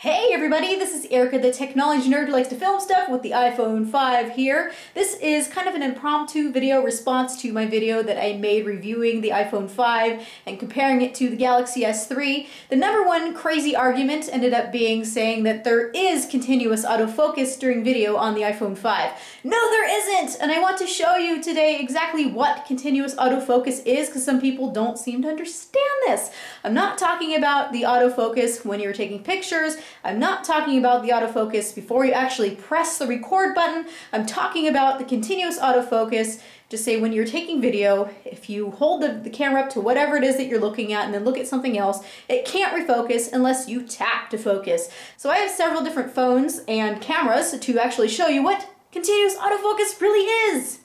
Hey everybody, this is Erica, the technology nerd who likes to film stuff with the iPhone 5 here. This is kind of an impromptu video response to my video that I made reviewing the iPhone 5 and comparing it to the Galaxy S3. The number one crazy argument ended up being saying that there is continuous autofocus during video on the iPhone 5. No, there isn't! And I want to show you today exactly what continuous autofocus is because some people don't seem to understand this. I'm not talking about the autofocus when you're taking pictures. I'm not talking about the autofocus before you actually press the record button. I'm talking about the continuous autofocus, just say when you're taking video, if you hold the camera up to whatever it is that you're looking at and then look at something else, it can't refocus unless you tap to focus. So I have several different phones and cameras to actually show you what continuous autofocus really is.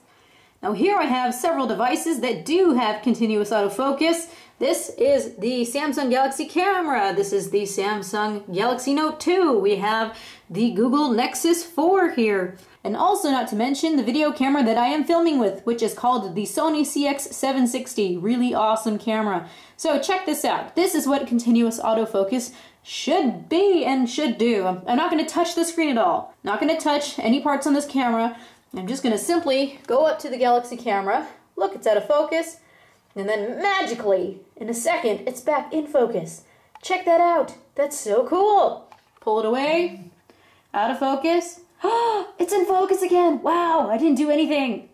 Now here I have several devices that do have continuous autofocus. This is the Samsung Galaxy camera. This is the Samsung Galaxy Note 2. We have the Google Nexus 4 here. And also not to mention the video camera that I am filming with, which is called the Sony CX 760. Really awesome camera. So check this out. This is what continuous autofocus should be and should do. I'm not going to touch the screen at all. Not going to touch any parts on this camera. I'm just going to simply go up to the Galaxy camera. Look, it's out of focus. And then magically, in a second, it's back in focus. Check that out. That's so cool. Pull it away. Out of focus. It's in focus again. Wow, I didn't do anything.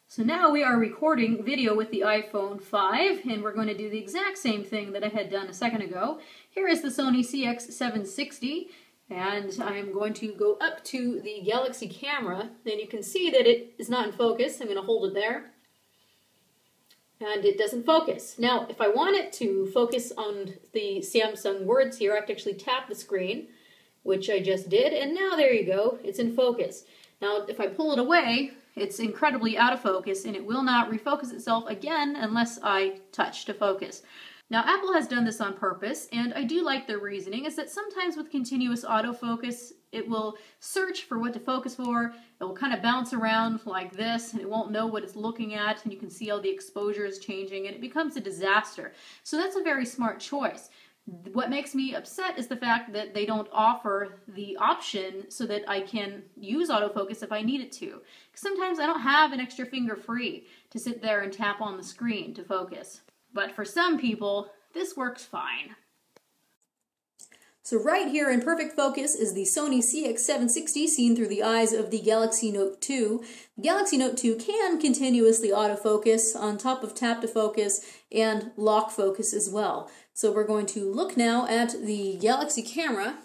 So now we are recording video with the iPhone 5, and we're going to do the exact same thing that I had done a second ago. Here is the Sony CX 760, and I'm going to go up to the Galaxy camera, and you can see that it is not in focus. I'm going to hold it there. And it doesn't focus. Now, if I want it to focus on the Samsung words here, I have to actually tap the screen, which I just did, and now there you go, it's in focus. Now, if I pull it away, it's incredibly out of focus, and it will not refocus itself again unless I touch to focus. Now, Apple has done this on purpose, and I do like their reasoning, is that sometimes with continuous autofocus, it will search for what to focus for, it will kind of bounce around like this, and it won't know what it's looking at, and you can see all the exposures changing, and it becomes a disaster. So that's a very smart choice. What makes me upset is the fact that they don't offer the option so that I can use autofocus if I need it to. Sometimes I don't have an extra finger free to sit there and tap on the screen to focus. But for some people, this works fine. So right here in perfect focus is the Sony CX 760 seen through the eyes of the Galaxy Note 2. The Galaxy Note 2 can continuously autofocus on top of tap to focus and lock focus as well. So we're going to look now at the Galaxy camera.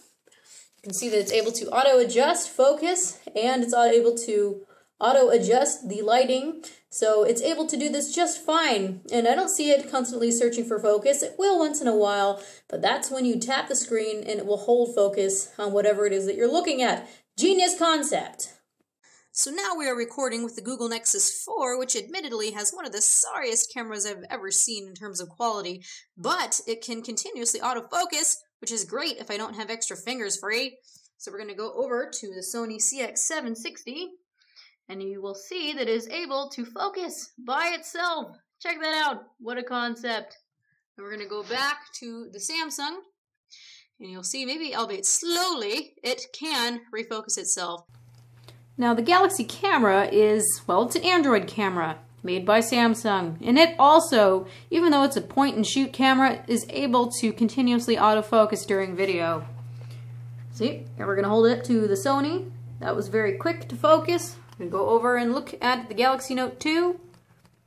You can see that it's able to auto-adjust focus and it's able to auto-adjust the lighting. So it's able to do this just fine, and I don't see it constantly searching for focus. It will once in a while, but that's when you tap the screen and it will hold focus on whatever it is that you're looking at. Genius concept! So now we are recording with the Google Nexus 4, which admittedly has one of the sorriest cameras I've ever seen in terms of quality, but it can continuously autofocus, which is great if I don't have extra fingers free. So we're going to go over to the Sony CX 760. And you will see that it is able to focus by itself. Check that out. What a concept. And we're going to go back to the Samsung. And you'll see, maybe albeit slowly, it can refocus itself. Now the Galaxy camera is, well, it's an Android camera made by Samsung. And it also, even though it's a point and shoot camera, is able to continuously autofocus during video. See, and we're going to hold it to the Sony. That was very quick to focus. We go over and look at the Galaxy Note 2.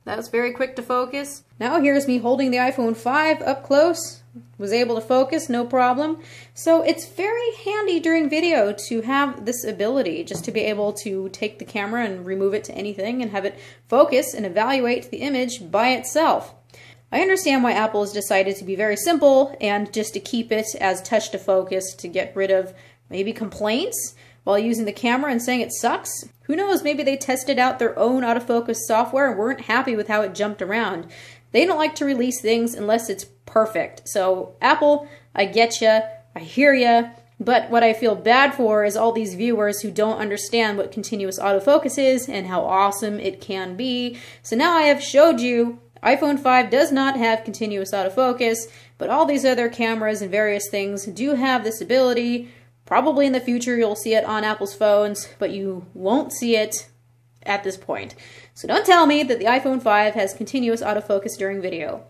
That was very quick to focus. Now here's me holding the iPhone 5 up close. Was able to focus, no problem. So it's very handy during video to have this ability, just to be able to take the camera and remove it to anything and have it focus and evaluate the image by itself. I understand why Apple has decided to be very simple and just to keep it as touch to focus to get rid of maybe complaints while using the camera and saying it sucks. Who knows, maybe they tested out their own autofocus software and weren't happy with how it jumped around. They don't like to release things unless it's perfect. So Apple, I get ya, I hear ya, but what I feel bad for is all these viewers who don't understand what continuous autofocus is and how awesome it can be. So now I have showed you iPhone 5 does not have continuous autofocus, but all these other cameras and various things do have this ability. Probably in the future you'll see it on Apple's phones, but you won't see it at this point. So don't tell me that the iPhone 5 has continuous autofocus during video.